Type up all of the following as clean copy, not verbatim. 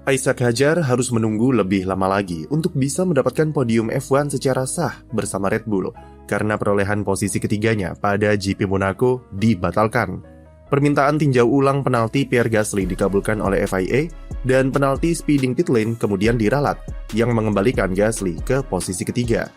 Isaac Hadjar harus menunggu lebih lama lagi untuk bisa mendapatkan podium F1 secara sah bersama Red Bull karena perolehan posisi ketiganya pada GP Monaco dibatalkan. Permintaan tinjau ulang penalti Pierre Gasly dikabulkan oleh FIA dan penalti speeding pit lane kemudian diralat yang mengembalikan Gasly ke posisi ketiga.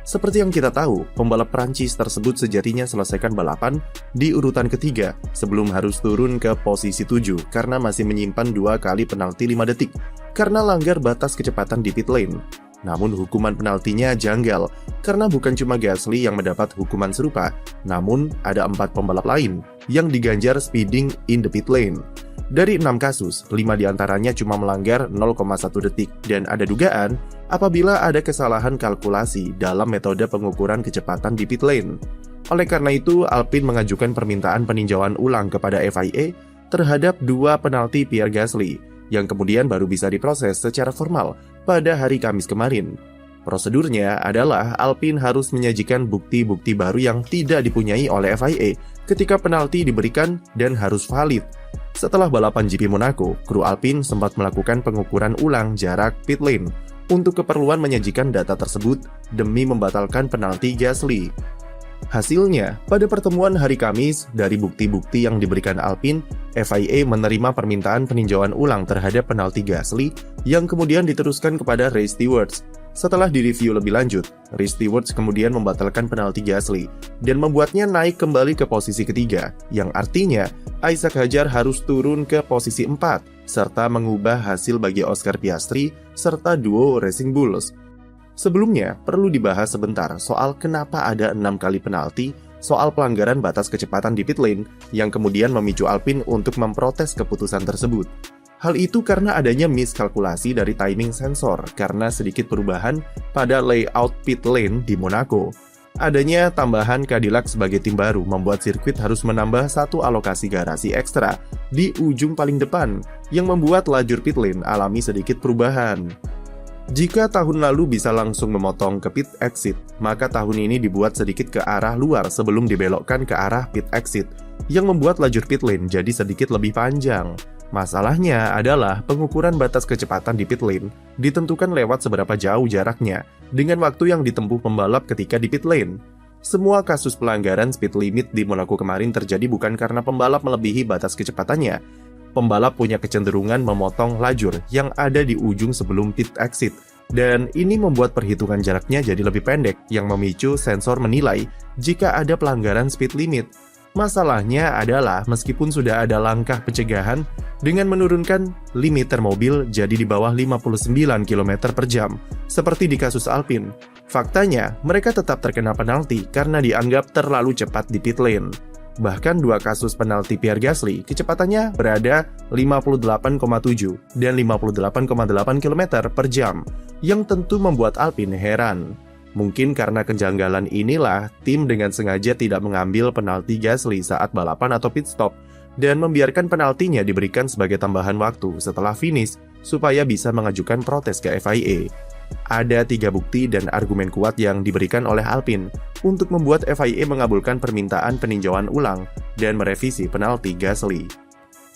Seperti yang kita tahu, pembalap Prancis tersebut sejatinya selesaikan balapan di urutan ketiga sebelum harus turun ke posisi 7 karena masih menyimpan 2 kali penalti 5 detik karena langgar batas kecepatan di pit lane. Namun hukuman penaltinya janggal karena bukan cuma Gasly yang mendapat hukuman serupa, namun ada 4 pembalap lain yang diganjar speeding in the pit lane. Dari 6 kasus, 5 diantaranya cuma melanggar 0,1 detik dan ada dugaan apabila ada kesalahan kalkulasi dalam metode pengukuran kecepatan di pit lane. Oleh karena itu, Alpine mengajukan permintaan peninjauan ulang kepada FIA terhadap 2 penalti Pierre Gasly, yang kemudian baru bisa diproses secara formal pada hari Kamis kemarin. Prosedurnya adalah Alpine harus menyajikan bukti-bukti baru yang tidak dipunyai oleh FIA ketika penalti diberikan dan harus valid. Setelah balapan GP Monaco, kru Alpine sempat melakukan pengukuran ulang jarak pit lane untuk keperluan menyajikan data tersebut demi membatalkan penalti Gasly. Hasilnya, pada pertemuan hari Kamis, dari bukti-bukti yang diberikan Alpine, FIA menerima permintaan peninjauan ulang terhadap penalti Gasly yang kemudian diteruskan kepada race stewards. Setelah direview lebih lanjut, race stewards kemudian membatalkan penalti Gasly dan membuatnya naik kembali ke posisi ketiga, yang artinya Isaac Hadjar harus turun ke posisi 4, serta mengubah hasil bagi Oscar Piastri serta duo Racing Bulls. Sebelumnya, perlu dibahas sebentar soal kenapa ada 6 kali penalti soal pelanggaran batas kecepatan di pit lane yang kemudian memicu Alpine untuk memprotes keputusan tersebut. Hal itu karena adanya miskalkulasi dari timing sensor karena sedikit perubahan pada layout pit lane di Monaco. Adanya tambahan Cadillac sebagai tim baru membuat sirkuit harus menambah 1 alokasi garasi ekstra di ujung paling depan yang membuat lajur pit lane alami sedikit perubahan. Jika tahun lalu bisa langsung memotong ke pit exit, maka tahun ini dibuat sedikit ke arah luar sebelum dibelokkan ke arah pit exit, yang membuat lajur pit lane jadi sedikit lebih panjang. Masalahnya adalah pengukuran batas kecepatan di pit lane ditentukan lewat seberapa jauh jaraknya dengan waktu yang ditempuh pembalap ketika di pit lane. Semua kasus pelanggaran speed limit di Monaco kemarin terjadi bukan karena pembalap melebihi batas kecepatannya. Pembalap punya kecenderungan memotong lajur yang ada di ujung sebelum pit exit, dan ini membuat perhitungan jaraknya jadi lebih pendek yang memicu sensor menilai jika ada pelanggaran speed limit. Masalahnya adalah meskipun sudah ada langkah pencegahan dengan menurunkan limiter mobil jadi di bawah 59 km per jam, seperti di kasus Alpine, faktanya mereka tetap terkena penalti karena dianggap terlalu cepat di pit lane. Bahkan 2 kasus penalti Pierre Gasly, kecepatannya berada 58,7 dan 58,8 km per jam, yang tentu membuat Alpine heran. Mungkin karena kejanggalan inilah, tim dengan sengaja tidak mengambil penalti Gasly saat balapan atau pit stop, dan membiarkan penaltinya diberikan sebagai tambahan waktu setelah finish, supaya bisa mengajukan protes ke FIA. Ada 3 bukti dan argumen kuat yang diberikan oleh Alpine untuk membuat FIA mengabulkan permintaan peninjauan ulang dan merevisi penalti Gasly.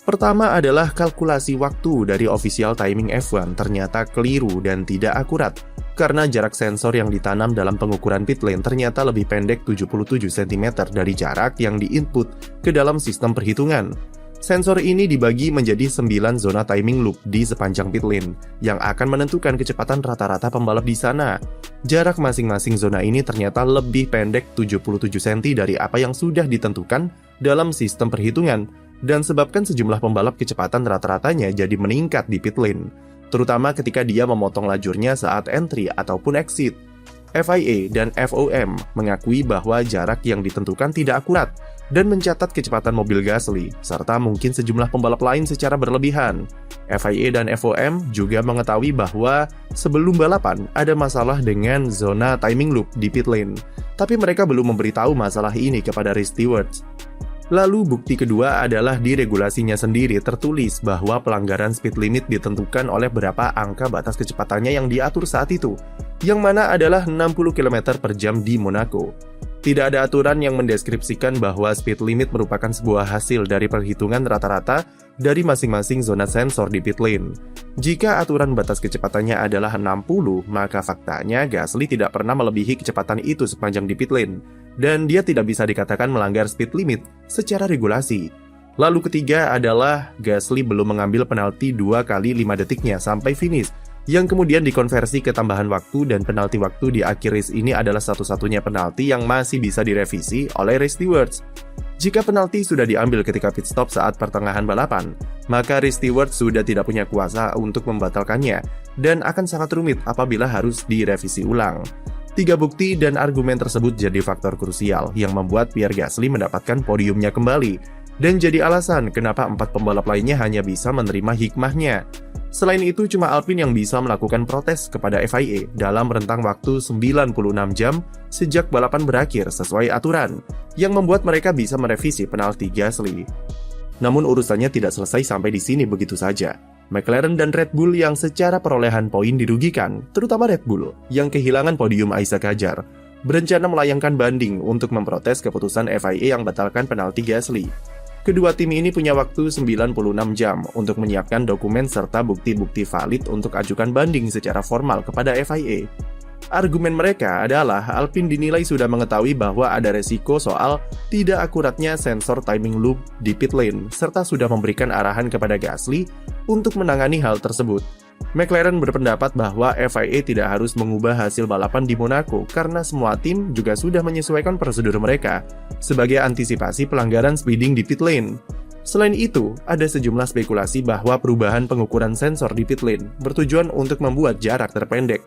Pertama adalah kalkulasi waktu dari official timing F1 ternyata keliru dan tidak akurat, karena jarak sensor yang ditanam dalam pengukuran pit lane ternyata lebih pendek 77 cm dari jarak yang diinput ke dalam sistem perhitungan. Sensor ini dibagi menjadi 9 zona timing loop di sepanjang pit lane, yang akan menentukan kecepatan rata-rata pembalap di sana. Jarak masing-masing zona ini ternyata lebih pendek 77 cm dari apa yang sudah ditentukan dalam sistem perhitungan, dan sebabkan sejumlah pembalap kecepatan rata-ratanya jadi meningkat di pit lane, terutama ketika dia memotong lajurnya saat entry ataupun exit. FIA dan FOM mengakui bahwa jarak yang ditentukan tidak akurat dan mencatat kecepatan mobil Gasly, serta mungkin sejumlah pembalap lain secara berlebihan. FIA dan FOM juga mengetahui bahwa sebelum balapan ada masalah dengan zona timing loop di pit lane, tapi mereka belum memberitahu masalah ini kepada race stewards. Lalu bukti kedua adalah di regulasinya sendiri tertulis bahwa pelanggaran speed limit ditentukan oleh berapa angka batas kecepatannya yang diatur saat itu, yang mana adalah 60 km per jam di Monaco. Tidak ada aturan yang mendeskripsikan bahwa speed limit merupakan sebuah hasil dari perhitungan rata-rata dari masing-masing zona sensor di pit lane. Jika aturan batas kecepatannya adalah 60, maka faktanya Gasly tidak pernah melebihi kecepatan itu sepanjang di pit lane, dan dia tidak bisa dikatakan melanggar speed limit secara regulasi. Lalu ketiga adalah Gasly belum mengambil penalti 2 kali 5 detiknya sampai finish, yang kemudian dikonversi ke tambahan waktu, dan penalti waktu di akhir race ini adalah satu-satunya penalti yang masih bisa direvisi oleh race stewards. Jika penalti sudah diambil ketika pit stop saat pertengahan balapan, maka race steward sudah tidak punya kuasa untuk membatalkannya, dan akan sangat rumit apabila harus direvisi ulang. 3 bukti dan argumen tersebut jadi faktor krusial yang membuat Pierre Gasly mendapatkan podiumnya kembali, dan jadi alasan kenapa 4 pembalap lainnya hanya bisa menerima hikmahnya. Selain itu, cuma Alpine yang bisa melakukan protes kepada FIA dalam rentang waktu 96 jam sejak balapan berakhir sesuai aturan, yang membuat mereka bisa merevisi penalti Gasly. Namun urusannya tidak selesai sampai di sini begitu saja. McLaren dan Red Bull yang secara perolehan poin dirugikan, terutama Red Bull yang kehilangan podium Isaac Hadjar, berencana melayangkan banding untuk memprotes keputusan FIA yang batalkan penalti Gasly. Kedua tim ini punya waktu 96 jam untuk menyiapkan dokumen serta bukti-bukti valid untuk ajukan banding secara formal kepada FIA. Argumen mereka adalah Alpine dinilai sudah mengetahui bahwa ada resiko soal tidak akuratnya sensor timing loop di pit lane, serta sudah memberikan arahan kepada Gasly untuk menangani hal tersebut. McLaren berpendapat bahwa FIA tidak harus mengubah hasil balapan di Monaco karena semua tim juga sudah menyesuaikan prosedur mereka sebagai antisipasi pelanggaran speeding di pit lane. Selain itu, ada sejumlah spekulasi bahwa perubahan pengukuran sensor di pit lane bertujuan untuk membuat jarak terpendek.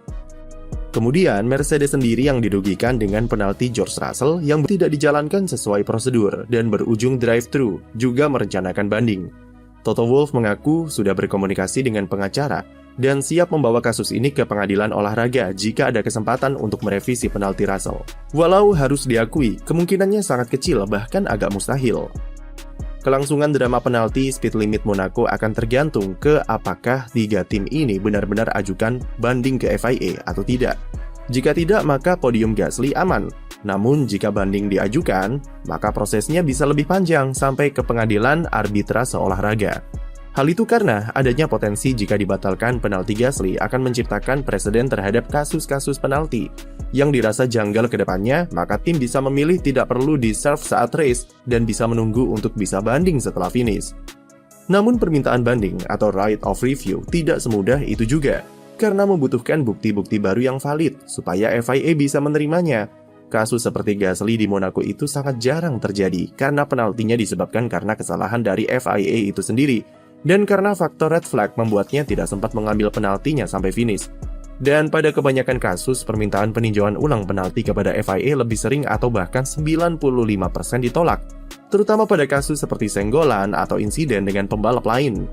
Kemudian, Mercedes sendiri yang dirugikan dengan penalti George Russell yang tidak dijalankan sesuai prosedur dan berujung drive-thru, juga merencanakan banding. Toto Wolff mengaku sudah berkomunikasi dengan pengacara dan siap membawa kasus ini ke pengadilan olahraga jika ada kesempatan untuk merevisi penalti Russell. Walau harus diakui, kemungkinannya sangat kecil bahkan agak mustahil. Kelangsungan drama penalti speed limit Monaco akan tergantung ke apakah 3 tim ini benar-benar ajukan banding ke FIA atau tidak. Jika tidak, maka podium Gasly aman. Namun jika banding diajukan, maka prosesnya bisa lebih panjang sampai ke pengadilan arbitrase olahraga. Hal itu karena adanya potensi jika dibatalkan penalti Gasly akan menciptakan preseden terhadap kasus-kasus penalti yang dirasa janggal ke depannya, maka tim bisa memilih tidak perlu di-serve saat race dan bisa menunggu untuk bisa banding setelah finish. Namun permintaan banding atau right of review tidak semudah itu juga, karena membutuhkan bukti-bukti baru yang valid supaya FIA bisa menerimanya. Kasus seperti Gasly di Monaco itu sangat jarang terjadi karena penaltinya disebabkan karena kesalahan dari FIA itu sendiri, dan karena faktor red flag membuatnya tidak sempat mengambil penaltinya sampai finish. Dan pada kebanyakan kasus, permintaan peninjauan ulang penalti kepada FIA lebih sering atau bahkan 95% ditolak, terutama pada kasus seperti senggolan atau insiden dengan pembalap lain.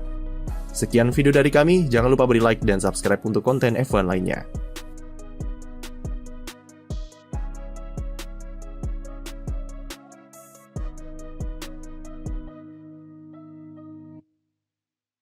Sekian video dari kami, jangan lupa beri like dan subscribe untuk konten F1 lainnya.